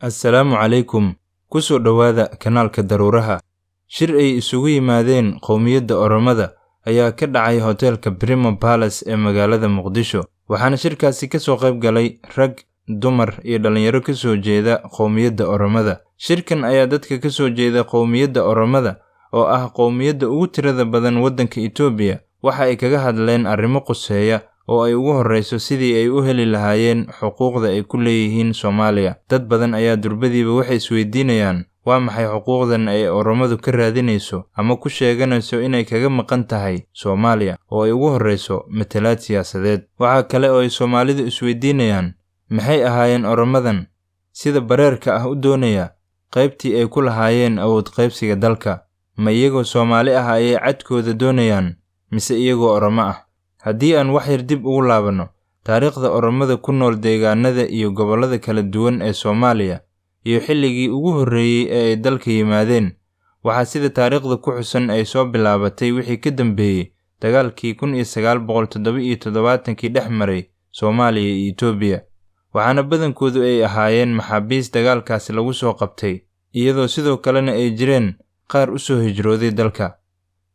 Assalaamu calaykum. Ku soo dhowaada kanaalka Daruuraha. Shir ay isugu yimaadeen qowmiyadda Oromada ayaa ka dhacay hoteelka Primo Palace ee magaalada Muqdisho. Waxaana shirkaasi ka soo qayb galay rag, dumar iyo dhalinyaro ka soo jeeda qowmiyadda Oromada. Shirkan ayaa dadka ka soo jeeda qowmiyadda Oromada oo ah qowmiyadda ugu tirada badan waddanka Itoobiya waxa ay kaga hadleen arrimo quseeya oo ay ugu horreyso sidii ay u heli lahaayeen xuquuqda ay ku leeyihiin Soomaaliya. Dad badan ayaa durbadiiba waxay isweydiinayaan waa maxay xuquuqdan ay Oromadu ka raadinayso ama ku sheeganayso inay kaga maqan tahay Soomaaliya oo ay ugu horreyso matalaad siyaasadeed. Waxa kale oo ay Soomaalidu isweydiinayaan maxay ahaayeen Oromadan sida bareerka ah u doonaya qaybtii ay ku lahaayeen awood qaybsiga dalka. Ma iyagoo Soomaali ah ayay cadkooda doonayaan mise iyagoo Oromo ah? Haddii aan wax yar dib ugu laabano taariikhda Oromada ku nool deegaanada iyo gobollada kala duwan ee Soomaaliya iyo xilligii ugu horreeyay ee ay dalka yimaadeen, waxaa sida taariikhda ku xusan ay soo bilaabatay wixii ka dambeeyay dagaalkii 1977 dhex maray Soomaaliya iyo Itoobiya. Waxaana badankoodu ay ahaayeen maxaabiis dagaalkaasi lagu soo qabtay, iyadoo sidoo kalena ay jireen qaar u soo hijrooday dalka.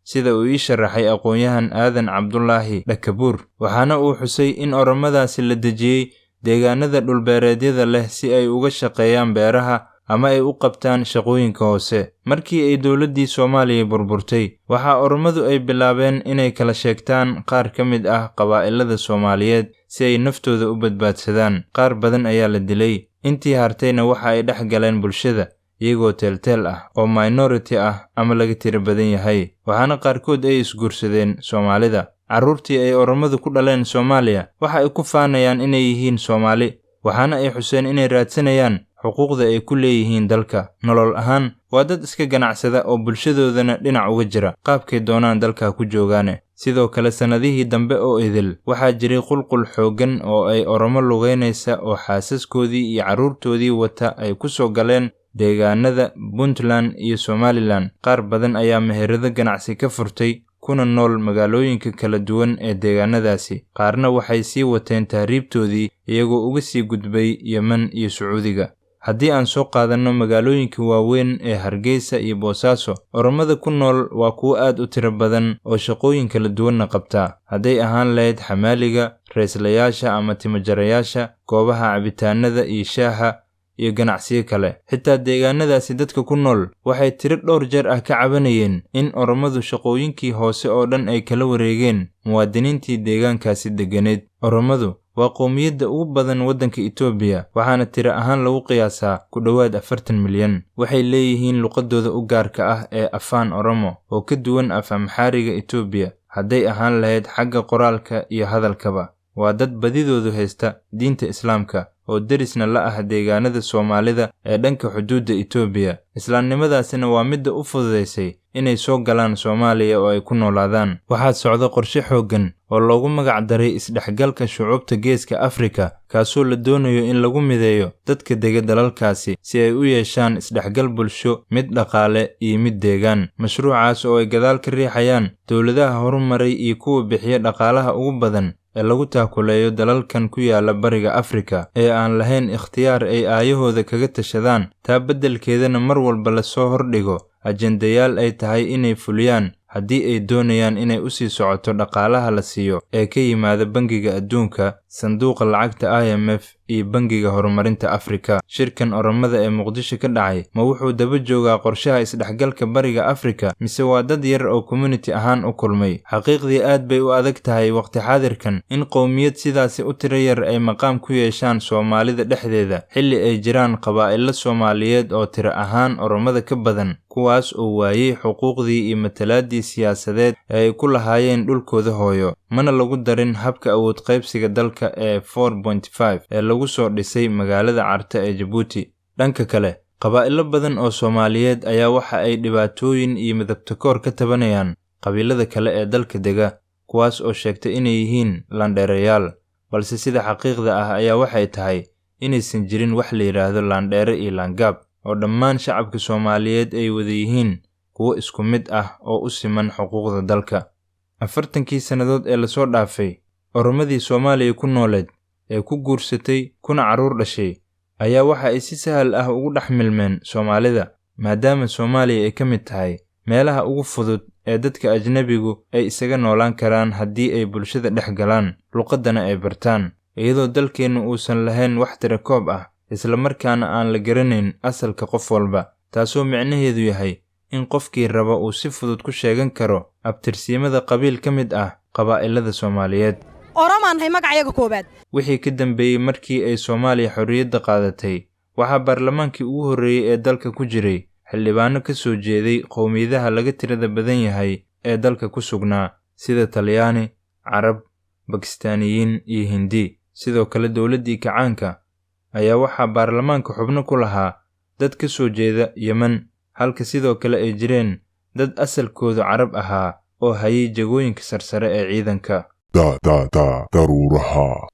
Sida uu ii sharaxay aqoonyahan Aadan Cabdullaahi Dhakabuur, waxaana uu xusay in Oromadaasi la dejiyey deegaanada dhulbeereedyada leh si ay uga shaqeeyaan beeraha ama ay u qabtaan shaqooyinka hoose. Markii ay dowladdii Soomaaliya burburtay, waxaa Oromadu ay bilaabeen inay kala sheegtaan qaar ka mid ah qabaa'ilada Soomaaliyeed si ay naftooda u badbaadsadaan. Qaar badan ayaa la dilay, intii hartayna waxa ay dhex galeen bulshada iyagoo teel ah oo minority ah ama laga tiro badan yahay. Waxaana qaarkood ay isguursadeen Soomaalida. Carruurtii ay Oromadu ku dhaleen Soomaaliya waxa ay ku faanayaan inay yihiin Soomaali, waxaana ay xuseen inay raadsanayaan xuquuqda ay ku leeyihiin dalka. Nolol ahaan waa dad iska ganacsada oo bulshadoodana dhinac uga jira qaabkay doonaan dalka ku joogaane. Sidoo kale sanadihii dambe oo idil waxaa jiray qulqul xooggan oo ay Oromo lugeynaysa oo xaasaskoodii iyo carruurtoodii wata ay ku soo galeen deegaanada Puntland iyo Somaliland. Qaar badan ayaa meherado ganacsi ka furtay kuna nool magaalooyinka kala duwan ee deegaanadaasi. Qaarna waxay sii wateen tahriibtoodii iyagoo uga sii gudbay Yemen iyo Sacuudiga. Haddii aan soo qaadanno magaalooyinka waaweyn ee Hargeysa iyo Boosaaso, Oromada ku nool waa kuwo aad u tiro badan oo shaqooyin kala duwanna qabta. Hadday ahaan lahayd xamaaliga, reeslayaasha ama timajarayaasha, goobaha cabitaanada iyo shaaha iyo ganacsiyo kale. Xitaa deegaanadaasi dadka ku nool waxay tiro dhowr jeer ah ka cabanayeen in Oromadu shaqooyinkii hoose oo dhan ay kala wareegeen muwaadiniintii deegaankaasi deganeed. Oromadu waa qowmiyadda ugu badan waddanka Itoobiya, waxaana tiro ahaan lagu qiyaasaa ku dhowaad 40 milyan. Waxay leeyihiin luqadooda u gaarka ah ee Afaan Oromo oo ka duwan af Amxaariga Itoobiya hadday ahaan lahayd xagga qoraalka iyo hadalkaba. Waa dad badidoodu haysta diinta Islaamka oo derisna la ah deegaanada Soomaalida ee dhanka xuduudda Itoobiya. Islaamnimadaasina waa midda u fududeysay inay soo galaan Soomaaliya oo ay ku noolaadaan. Waxaa socda qorshe xooggan oo loogu magac daray isdhexgalka shucuubta Geeska Afrika, kaasoo la doonayo in lagu mideeyo dadka dega dalalkaasi si ay u yeeshaan isdhexgal bulsho, mid dhaqaale iyo mid deegaan. Mashruucaas oo ay gadaal ka riixayaan dowladaha horumaray iyo kuwa bixiya dhaqaalaha ugu badan ee lagu taakuleeyo dalalkan ku yaala bariga Afrika ee aan lahayn ikhtiyaar ay aayahooda kaga tashadaan. Taa beddelkeedana mar walba la soo hordhigo ajendayaal ay tahay inay fuliyaan haddii ay doonayaan inay u sii socoto dhaqaalaha la siiyo ee ka yimaada Bangiga Adduunka, Sanduuqa Lacagta IMF iyo Bangiga Horumarinta Afrika. Shirkan Oromada ee Muqdisho ka dhacay ma wuxuu daba joogaa qorshaha isdhexgalka bariga Afrika mise waa dad yar oo community ahaan u kulmay? Xaqiiqdii aad bay u adag tahay waqti xaadirkan in qowmiyad sidaasi u tiro yar ay maqaam ku yeeshaan Soomaalida dhexdeeda xilli ay jiraan qabaa'ilo Soomaaliyeed oo tiro ahaan Oromada ka badan, kuwaas oo waayay xuquuqdii iyo matalaadii siyaasadeed ee ay ku lahaayeen dhulkooda hooyo. Mana lagu darin habka awood qaybsiga dalka ee 4.5 ee lagu soo dhisay magaalada Carta ee Djibouti. Dhanka kale, qabaa'ilo badan oo Soomaaliyeed ayaa waxa ay dhibaatooyin iyo midabtakoor ka tabanayaan qabiilada kale ee dalka dega, kuwaas oo sheegtay inay yihiin landheerayaal. Balse sida xaqiiqda ah ayaa waxay tahay inaysan jirin wax la yiraahdo landheere iyo laangaab, oo dhammaan shacabka Soomaaliyeed ay wada yihiin kuwo isku mid ah oo u siman xuquuqda dalka. 40kii sannadood ee la soo dhaafay, Oromadii Soomaaliya ku nooleed ee ku guursatay kuna carruur dhashay ayaa waxa ay si sahal ah ugu dhex milmeen Soomaalida, maadaama Soomaaliya ay ka mid tahay meelaha ugu fudud ee dadka ajnabigu ay isaga noolaan karaan haddii ay bulshada dhex galaan, luqadana ay bartaan, iyadoo dalkeennu uusan lahayn wax tirakoob ah, isla markaana aan la garanayn asalka qof walba, taasoo micnaheedu yahay in qofkii raba uu si fudud ku sheegan karo abtirsiimada qabiil ka mid ah qabaa'ilada Soomaaliyeed. Oromaan hay magacayaga koobaad. Wixii ka dambeeyay markii ay Soomaaliya xorriyadda qaadatay, waxaa baarlamaankii ugu horreeyay ee dalka ku jiray xildhibaano ka soo jeeday qowmiyadaha laga tirada badan yahay ee dalka ku sugnaa, sida Talyaani, Carab, Bakistaaniyiin iyo Hindi. Sidoo kale dowladdii kacaanka ayaa waxaa baarlamaanka xubno ku lahaa dad ka soo jeeda Yemen, halka sidoo kale ay jireen dad asalkoodu Carab ahaa oo hayay jagooyinka sarsare ee ciidanka. daruuraha